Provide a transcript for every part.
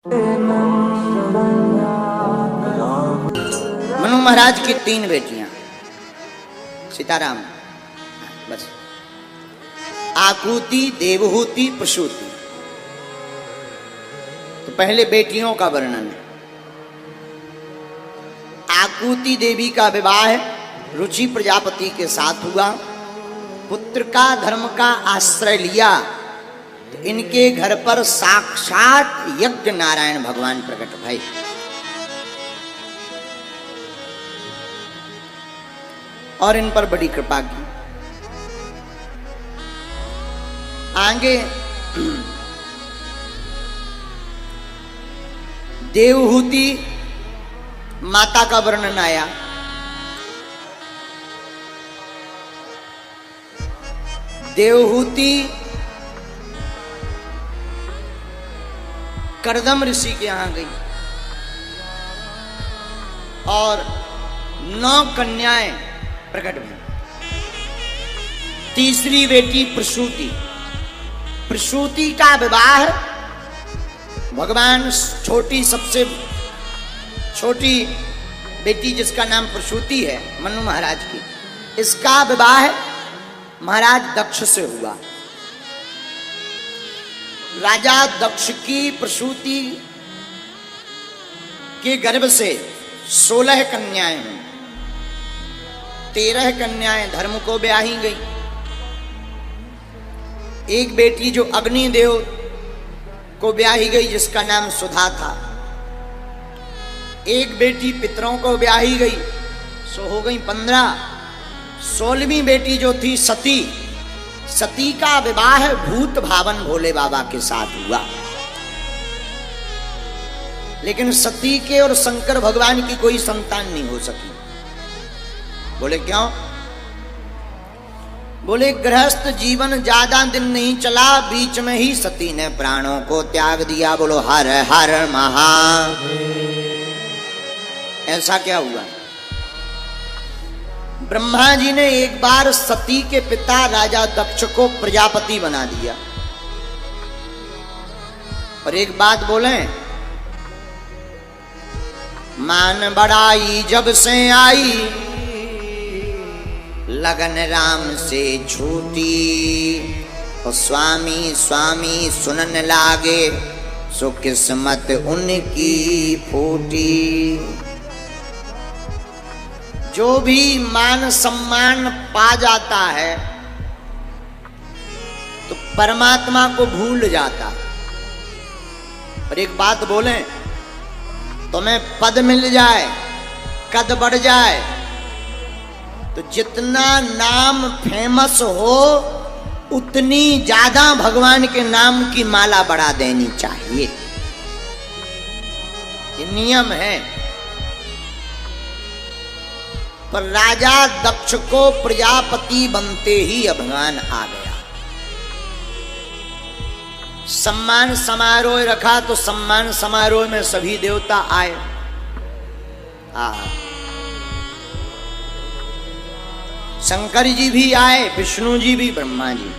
मनु महाराज की 3 बेटियां, सीताराम, बस आकृति, देवहूति, प्रसूति। तो पहले बेटियों का वर्णन है। आकृति देवी का विवाह रुचि प्रजापति के साथ हुआ। पुत्र का धर्म का आश्रय लिया तो इनके घर पर साक्षात यज्ञ नारायण भगवान प्रकट भय। और इन पर बड़ी कृपा की। आगे देवहूति माता का वर्णन आया। देवहूति करदम ऋषि के यहां गई और 9 कन्याएं प्रकट हुई। तीसरी बेटी प्रसूति। प्रसूति का विवाह भगवान सबसे छोटी बेटी जिसका नाम प्रसूति है, मनु महाराज की, इसका विवाह महाराज दक्ष से हुआ। राजा दक्ष की प्रसूति के गर्भ से 16 कन्याएं हुई। 13 कन्याएं धर्म को ब्याही गई। एक बेटी जो अग्निदेव को ब्याही गई जिसका नाम सुधा था। एक बेटी पितरों को ब्याही गई, सो हो गई 15। 16वीं बेटी जो थी सती, सती का विवाह भूत भावन भोले बाबा के साथ हुआ। लेकिन सती के और शंकर भगवान की कोई संतान नहीं हो सकी। बोले क्यों? बोले गृहस्थ जीवन ज्यादा दिन नहीं चला, बीच में ही सती ने प्राणों को त्याग दिया। बोलो हर हर महादेव। ऐसा क्या हुआ? ब्रह्मा जी ने एक बार सती के पिता राजा दक्ष को प्रजापति बना दिया। और एक बात बोले, मान बड़ाई जब से आई, लगन राम से छूटी। और स्वामी स्वामी सुनन लागे, सो किस्मत उनकी फूटी। जो भी मान सम्मान पा जाता है तो परमात्मा को भूल जाता। और एक बात बोले, तुम्हें पद मिल जाए, कद बढ़ जाए, तो जितना नाम फेमस हो उतनी ज्यादा भगवान के नाम की माला बढ़ा देनी चाहिए। ये नियम है। पर राजा दक्ष को प्रजापति बनते ही अभिमान आ गया। सम्मान समारोह रखा तो सम्मान समारोह में सभी देवता आए। शंकर जी भी आए, विष्णु जी भी, ब्रह्मा जी।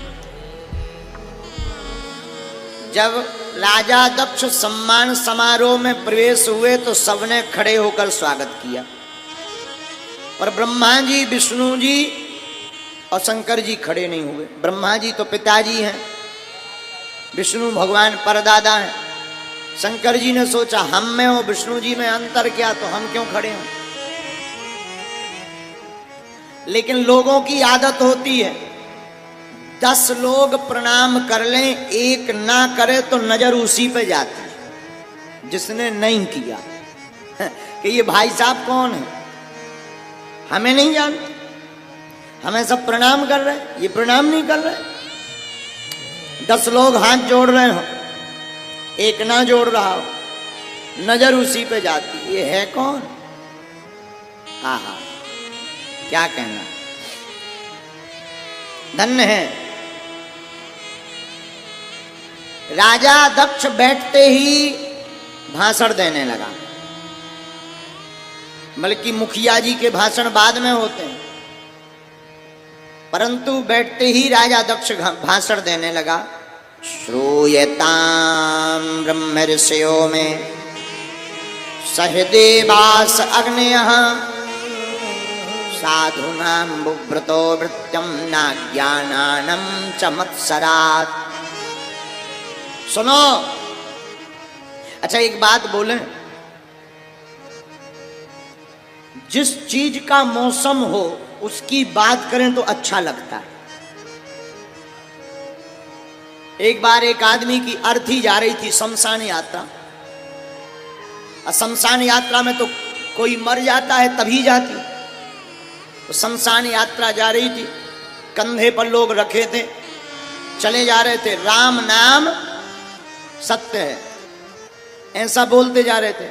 जब राजा दक्ष सम्मान समारोह में प्रवेश हुए तो सबने खड़े होकर स्वागत किया। और ब्रह्मा जी, विष्णु जी और शंकर जी खड़े नहीं हुए। ब्रह्मा जी तो पिताजी हैं, विष्णु भगवान परदादा हैं। शंकर जी ने सोचा हम में और विष्णु जी में अंतर क्या, तो हम क्यों खड़े हों। लेकिन लोगों की आदत होती है 10 लोग प्रणाम कर लें, एक ना करे तो नजर उसी पे जाती है जिसने नहीं किया कि ये भाई साहब कौन है, हमें नहीं जानते, हमें सब प्रणाम कर रहे, ये प्रणाम नहीं कर रहे। 10 लोग हाथ जोड़ रहे हो, एक ना जोड़ रहा हो, नजर उसी पे जाती, ये है कौन? आहा, क्या कहना, धन्य है। राजा दक्ष बैठते ही भाषण देने लगा। बल्कि मुखिया जी के भाषण बाद में होते हैं, परंतु बैठते ही राजा दक्ष भाषण देने लगा। श्रूयतां ब्रह्म ऋषयो में सहदेवास अग्नयः साधूनां बुभ्रतो भृत्यं नाज्ञानानं च मत्सरात्। सुनो, अच्छा एक बात बोले, जिस चीज का मौसम हो उसकी बात करें तो अच्छा लगता है। एक बार एक आदमी की अर्थी जा रही थी शमशान यात्रा। शमशान यात्रा में तो कोई मर जाता है तभी जाती। तो शमशान यात्रा जा रही थी, कंधे पर लोग रखे थे, चले जा रहे थे, राम नाम सत्य है ऐसा बोलते जा रहे थे।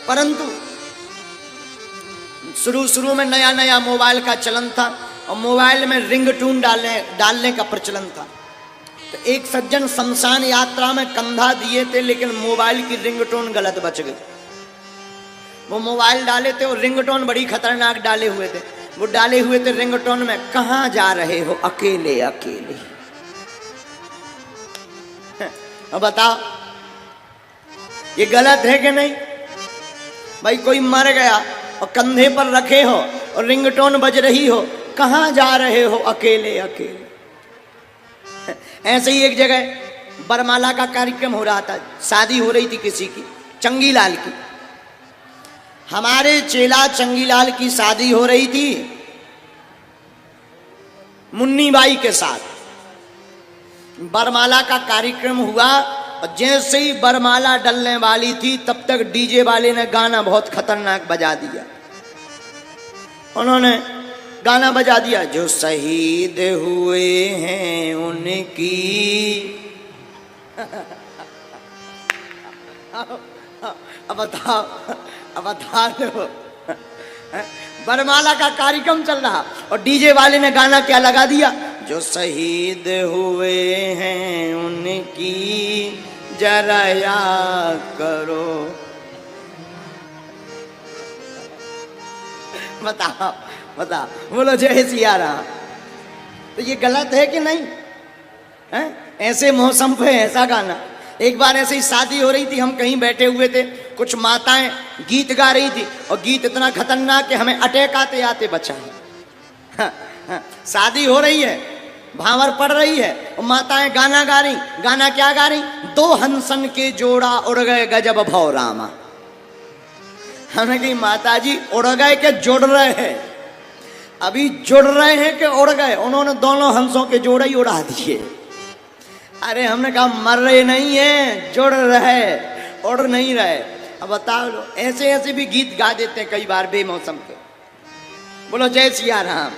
परंतु शुरू में नया नया मोबाइल का चलन था और मोबाइल में रिंगटोन डालने का प्रचलन था। तो एक सज्जन शमशान यात्रा में कंधा दिए थे, लेकिन मोबाइल की रिंगटोन गलत बच गई। वो मोबाइल डाले थे और रिंगटोन बड़ी खतरनाक डाले हुए थे। वो डाले हुए थे रिंगटोन में, कहाँ जा रहे हो अकेले अकेले। अब बताओ ये गलत है कि नहीं? भाई कोई मर गया और कंधे पर रखे हो और रिंगटोन बज रही हो, कहाँ जा रहे हो अकेले अकेले। ऐसे ही एक जगह बरमाला का कार्यक्रम हो रहा था, शादी हो रही थी किसी की, चंगीलाल की। हमारे चेला चंगीलाल की शादी हो रही थी मुन्नी बाई के साथ। बरमाला का कार्यक्रम हुआ और जैसे ही बरमाला डलने वाली थी तब तक डीजे वाले ने गाना बहुत खतरनाक बजा दिया। उन्होंने गाना बजा दिया, जो शहीद हुए हैं उनकी। अब बता दो, बरमाला का कार्यक्रम चल रहा और डीजे वाले ने गाना क्या लगा दिया, जो शहीद हुए हैं उनकी जरा याद करो। बताओ बताओ, बोलो जय सिया राम। तो ये गलत है कि नहीं है? ऐसे मौसम पे ऐसा गाना। एक बार ऐसे ही शादी हो रही थी, हम कहीं बैठे हुए थे, कुछ माताएं गीत गा रही थी और गीत इतना खतरनाक कि हमें अटैक आते आते बचा। शादी हो रही है, भांवर पड़ रही है और माताएं गाना गा रही। गाना क्या गा रही? दो हंसन के जोड़ा उड़ गए गजब भौ रामा। हमने कही माता जी उड़ गए के जुड़ रहे हैं? अभी जुड़ रहे हैं कि उड़ गए? उन्होंने दोनों हंसों के जोड़े ही उड़ा दिए। अरे हमने कहा मर रहे नहीं है, जुड़ रहे, उड़ नहीं रहे। अब बताओ लो, ऐसे ऐसे भी गीत गा देते हैं कई बार बेमौसम के। बोलो जय सिया राम,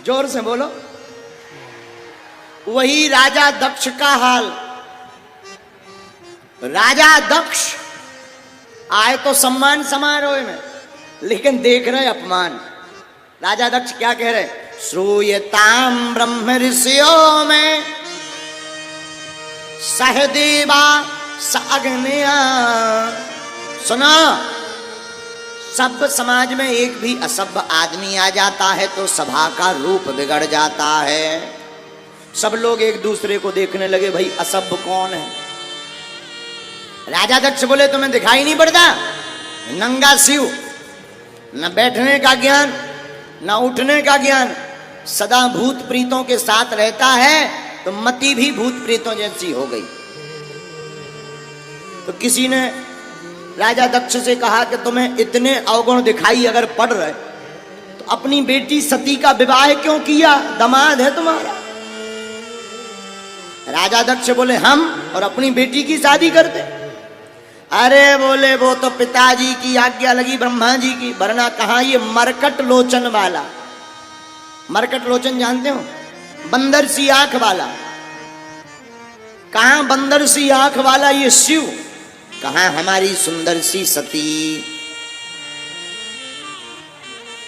जोर से बोलो। वही राजा दक्ष का हाल। राजा दक्ष आए तो सम्मान समारोह में, लेकिन देख रहे अपमान। राजा दक्ष क्या कह रहे? श्रूयताम ब्रह्म ऋषियों में सहदेवा साग्निया। सुना, सब समाज में एक भी असभ्य आदमी आ जाता है तो सभा का रूप बिगड़ जाता है। सब लोग एक दूसरे को देखने लगे, भाई असभ्य कौन है। राजा दक्ष बोले तुम्हें दिखाई नहीं पड़ता? नंगा शिव, न बैठने का ज्ञान न उठने का ज्ञान, सदा भूत प्रीतों के साथ रहता है, तो मति भी भूत प्रीतों जैसी हो गई। तो किसी ने राजा दक्ष से कहा कि तुम्हें इतने अवगुण दिखाई अगर पड़ रहे तो अपनी बेटी सती का विवाह क्यों किया? दामाद है तुम्हारा। राजा दक्ष बोले हम और अपनी बेटी की शादी करते? अरे बोले वो तो पिताजी की आज्ञा लगी, ब्रह्मा जी की, वरना कहाँ ये मरकट लोचन वाला। मरकट लोचन जानते हो? बंदर सी आंख वाला। कहाँ बंदर सी आंख वाला ये शिव, कहाँ हमारी सुंदर सी सती।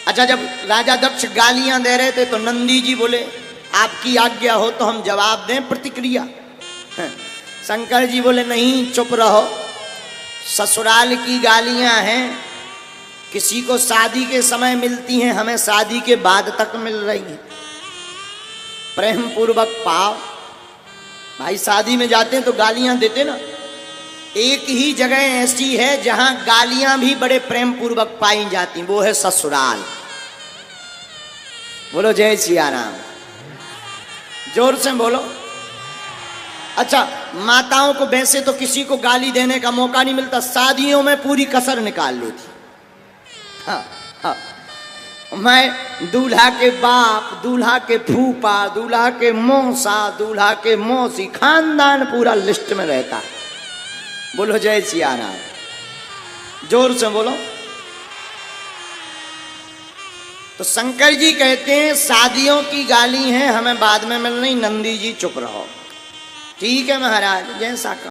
अच्छा, जब राजा दक्ष गालियां दे रहे थे तो नंदी जी बोले आपकी आज्ञा हो तो हम जवाब दें, प्रतिक्रिया। शंकर जी बोले नहीं, चुप रहो, ससुराल की गालियां हैं, किसी को शादी के समय मिलती हैं, हमें शादी के बाद तक मिल रही हैं। प्रेम पूर्वक पाओ, भाई शादी में जाते हैं तो गालियां देते ना। एक ही जगह ऐसी है जहां गालियां भी बड़े प्रेम पूर्वक पाई जाती, वो है ससुराल। बोलो जय सिया राम, जोर से बोलो। अच्छा, माताओं को वैसे तो किसी को गाली देने का मौका नहीं मिलता, शादियों में पूरी कसर निकाल लेती। हाँ, हाँ। मैं दूल्हा के बाप, दूल्हा के फूफा, दूल्हा के मौसा, दूल्हा के मौसी, खानदान पूरा लिस्ट में रहता है। बोलो जय सिया राम, जोर से बोलो। तो शंकर जी कहते हैं शादियों की गाली है, हमें बाद में मिलनी, नंदी जी चुप रहो। ठीक है महाराज, जैसा